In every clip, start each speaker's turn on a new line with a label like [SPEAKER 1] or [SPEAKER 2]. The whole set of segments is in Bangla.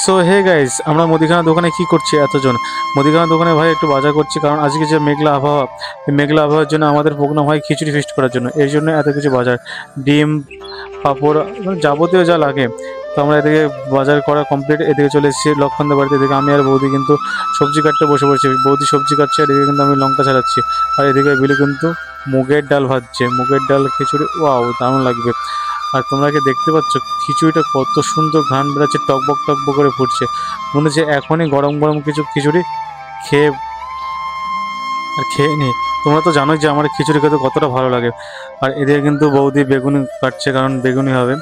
[SPEAKER 1] সো হে গাইস, আমরা মুদিখানা দোকানে কি করছি এতজন? মুদিখানা দোকানে ভাই একটু বাজার করছি, কারণ আজকে যে মেঘলা আবহাওয়া, এই মেঘলা আবহাওয়ার জন্য আমাদের প্রোগ্রাম হয় খিচুড়ি ফিস্ট করার জন্য। এই জন্য এত কিছু বাজার, ডিম, পাঁপড়, মানে যাবতীয় যা লাগে। তো আমরা এদিকে বাজার করা কমপ্লিট, এদিকে চলে এসেছি লক্ষণদের বাড়িতে। এদিকে আমি আর বৌদি কিন্তু সবজি কাটতে বসে পড়ছি। বৌদি সবজি কাটছে, এদিকে কিন্তু আমি লঙ্কা ছাড়াচ্ছি। আর এদিকে বিলু কিন্তু মুগের ডাল ভাজছে, মুগের ডাল খিচুড়ি, ওয়াও দারুণ লাগবে। আর তোমরা কি দেখতে পাচ্ছ খিচুড়িটা কত সুন্দর ঘ্রাণ বেরোচ্ছে, টকবক টকবক করে ফুটছে। মনে হচ্ছে এখনই গরম গরম কিছু খিচুড়ি খেয়ে খেয়ে নিই। তোমরা তো জানোই যে আমার খিচুড়ি খেতে কতটা ভালো লাগে। আর এদিকে কিন্তু বৌদি বেগুনি কাটছে, কারণ বেগুনি হবে।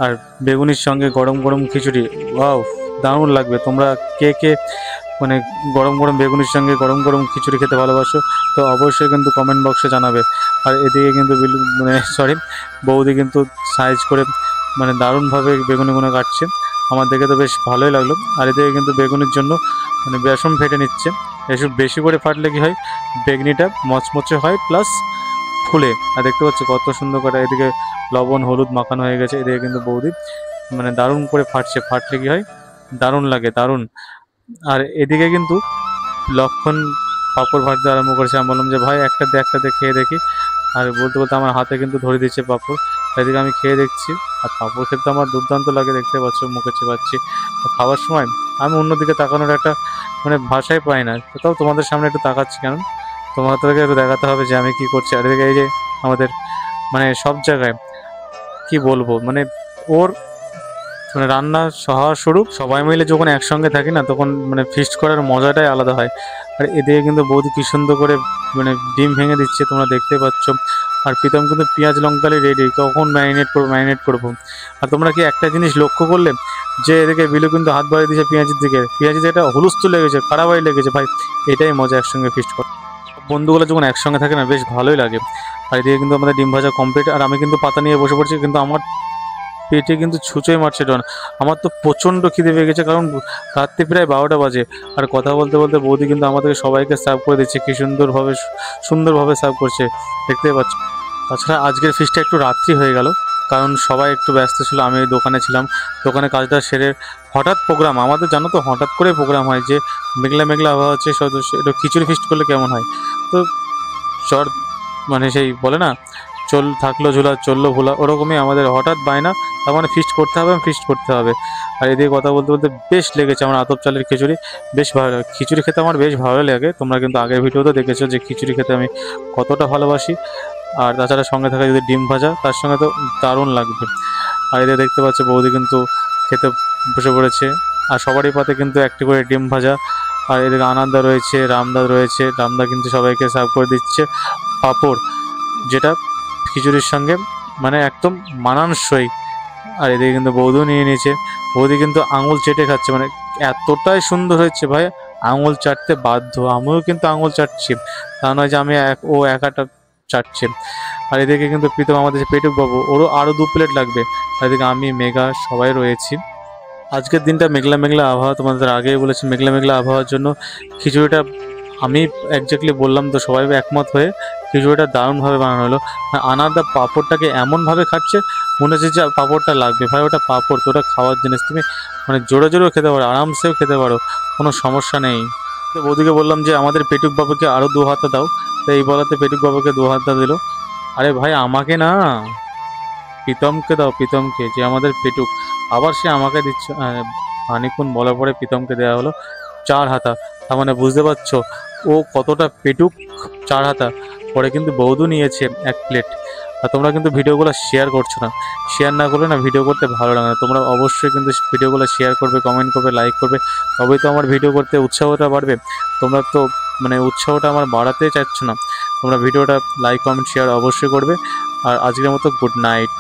[SPEAKER 1] আর বেগুনির সঙ্গে গরম গরম খিচুড়ি, ওয়াও দারুণ লাগবে। তোমরা কে কে মানে গরম গরম বেগুনির সঙ্গে গরম গরম খিচুড়ি খেতে ভালোবাসো, তো অবশ্যই কিন্তু কমেন্ট বক্সে জানাবে। আর এদিকে কিন্তু বৌদি কিন্তু সাইজ করে মানে দারুণভাবে বেগুনিগুলো কাটছে। আমার দেখে তো বেশ ভালোই লাগলো। আর এদিকে কিন্তু বেগুনির জন্য মানে বেসন ফেটে নিচ্ছে। এসব বেশি করে ফাটলে কি হয়, বেগুনিটা মচমচে হয় প্লাস ফুলে। আর দেখতে পাচ্ছ কত সুন্দর করে এদিকে লবণ হলুদ মাখানো হয়ে গেছে। এদিকে কিন্তু বৌদি মানে দারুণ করে ফাটছে, ফাটলে কি হয় দারুণ লাগে, দারুণ। আর এদিকে কিন্তু লক্ষণ পাঁপড় ভাজতে আরম্ভ করেছে। আমি বললাম যে ভাই একটা দে খেয়ে দেখি। আর বলতে বলতে আমার হাতে কিন্তু ধরে দিচ্ছে পাঁপড়। এদিকে আমি খেয়ে দেখছি, আর পাঁপড় খেতে আমার দুর্দান্ত লাগে, দেখতে পাচ্ছ মুখে চেপাচ্ছি। খাওয়ার সময় আমি অন্যদিকে তাকানোর একটা মানে ভাষাই পাই না। তাও তোমাদের সামনে একটু তাকাচ্ছি, কারণ তোমাদেরকে একটু দেখাতে হবে যে আমি কি করছি। আর এদিকে এই যে আমাদের মানে সব জায়গায় কি বলবো, মানে ওর মানে রান্না হওয়া শুরু, সবাই মিলে যখন একসঙ্গে থাকি না, তখন মানে ফিস্ট করার মজাটাই আলাদা হয়। আর এদিকে কিন্তু বৌদি কি সুন্দর করে মানে ডিম ভেঙে দিচ্ছে, তোমরা দেখতে পাচ্ছ। আর প্রীতম কিন্তু পেঁয়াজ লঙ্কালি রেডি, কখন ম্যারিনেট করবো। আর তোমরা কি একটা জিনিস লক্ষ্য করলে যে এদিকে বিলু কিন্তু হাত বাড়িয়ে দিয়েছে পেঁয়াজের দিকে, পেঁয়াজের দিকে একটা হুলস্থুল লেগেছে, কারাবাড়ি লেগেছে ভাই। এটাই মজা একসঙ্গে ফিস্ট করা, বন্ধুগুলো যখন একসঙ্গে থাকে না বেশ ভালোই লাগে। আর এদিকে কিন্তু আমাদের ডিম ভাজা কমপ্লিট, আর আমি কিন্তু পাতা নিয়ে বসে পড়ছি, কিন্তু আমার পেটে কিন্তু ছুঁচোই মারছে ডন। আমার তো প্রচণ্ড খিদে পেয়ে গেছে, কারণ রাত্রি প্রায় 12টা বাজে। আর কথা বলতে বলতে বৌদি কিন্তু আমাদেরকে সবাইকে সার্ভ করে দিচ্ছে, কি সুন্দরভাবে সার্ভ করছে, দেখতে পাচ্ছ। তাছাড়া আজকের ফিস্টটা একটু রাত্রি হয়ে গেল, কারণ সবাই একটু ব্যস্ত ছিল, আমি দোকানে ছিলাম। দোকানে কাজটা সেরে হঠাৎ প্রোগ্রাম, আমাদের জানো তো হঠাৎ করে প্রোগ্রাম হয় যে মেঘলা মেঘলা আবহাওয়া হচ্ছে, একটু খিচুড়ি ফিস্ট করলে কেমন হয়। তো চর মানে সেই বলে না, চল থাকলো ঝোলা চললো ভোলা, ওরকমই আমাদের হঠাৎ বায়না, তার মানে ফিস্ট করতে হবে, ফিস্ট করতে হবে। আর এদিকে কথা বলতে বলতে বেশ লেগেছে আমার আতপ চালের খিচুড়ি, বেশ ভালো লাগে। খিচুড়ি খেতে আমার বেশ ভালো লাগে, তোমরা কিন্তু আগের ভিডিওতে দেখেছো যে খিচুড়ি খেতে আমি কতটা ভালোবাসি। আর তাছাড়া সঙ্গে থাকা যদি ডিম ভাজা, তার সঙ্গে তো দারুণ লাগবে। আর এদিকে দেখতে পাচ্ছ বৌদি কিন্তু খেতে বসে পড়েছে, আর সবারই পাতে কিন্তু একটি করে ডিম ভাজা। আর এদিকে আনন্দা রয়েছে, রামদা কিন্তু সবাইকে সার্ভ করে দিচ্ছে পাঁপড়, যেটা খিচুড়ির সঙ্গে মানে একদম মানানসই। আর এদিকে কিন্তু বৌদিও নিয়ে নিয়েছে, বৌদি কিন্তু আঙুল চেটে খাচ্ছে, মানে এতটাই সুন্দর হয়েছে ভাই, আঙুল চাটতে বাধ্য। আমিও কিন্তু আঙুল চাটছি, তা নয় যে আমি ও একাটা চাটছে। আর এদিকে কিন্তু প্রীতম আমাদের যে পেটুক বাবু, ওরও আরও 2 প্লেট লাগবে। আর এদিকে আমি মেঘা সবাই রয়েছি। আজকের দিনটা মেঘলা মেঘলা আবহাওয়া, তোমাদের আগেই বলেছি মেঘলা মেঘলা আবহাওয়ার জন্য খিচুড়িটা আমি একজাক্টলি বললাম তো সবাই একমত হয়ে খিচুড়িটা দারুণভাবে বানানো হলো। আনারদা পাঁপড়টাকে এমনভাবে খাচ্ছে মনে হচ্ছে যে পাঁপড়টা লাগবে। ভাই ওটা পাঁপড়, তো ওটা খাওয়ার জিনিস, তুমি মানে জোরে জোরেও খেতে পারো, আরামসেও খেতে পারো, কোনো সমস্যা নেই। তো বৌদিকে বললাম যে আমাদের পেটুক বাবুকে আরও 2 হাতা দাও, তো এই বলাতে পেটুক বাবুকে 2 হাতা দিল। আরে ভাই আমাকে না, প্রীতমকে দাও, প্রীতমকে, যে আমাদের পেটুক। আবার সে আমাকে দিচ্ছে, খানিকক্ষণ বলার পরে প্রীতমকে দেওয়া হলো 4 হাতা। তার মানে বুঝতে পারছো ও কতটা পেটুক, 4 হাতা। পরে কিন্তু বৌদু নিয়েছে 1 প্লেট। আর তোমরা কিন্তু ভিডিওগুলো শেয়ার করছো না, শেয়ার না করলে না ভিডিও করতে ভালো লাগে না। তোমরা অবশ্যই কিন্তু ভিডিওগুলো শেয়ার করবে, কমেন্ট করবে, লাইক করবে, তবেই তো আমার ভিডিও করতে উৎসাহটা বাড়বে। তোমরা তো মানে উৎসাহটা আমার বাড়াতে চাচ্ছ না। তোমরা ভিডিওটা লাইক কমেন্ট শেয়ার অবশ্যই করবে। আর আজকের মতো গুড নাইট।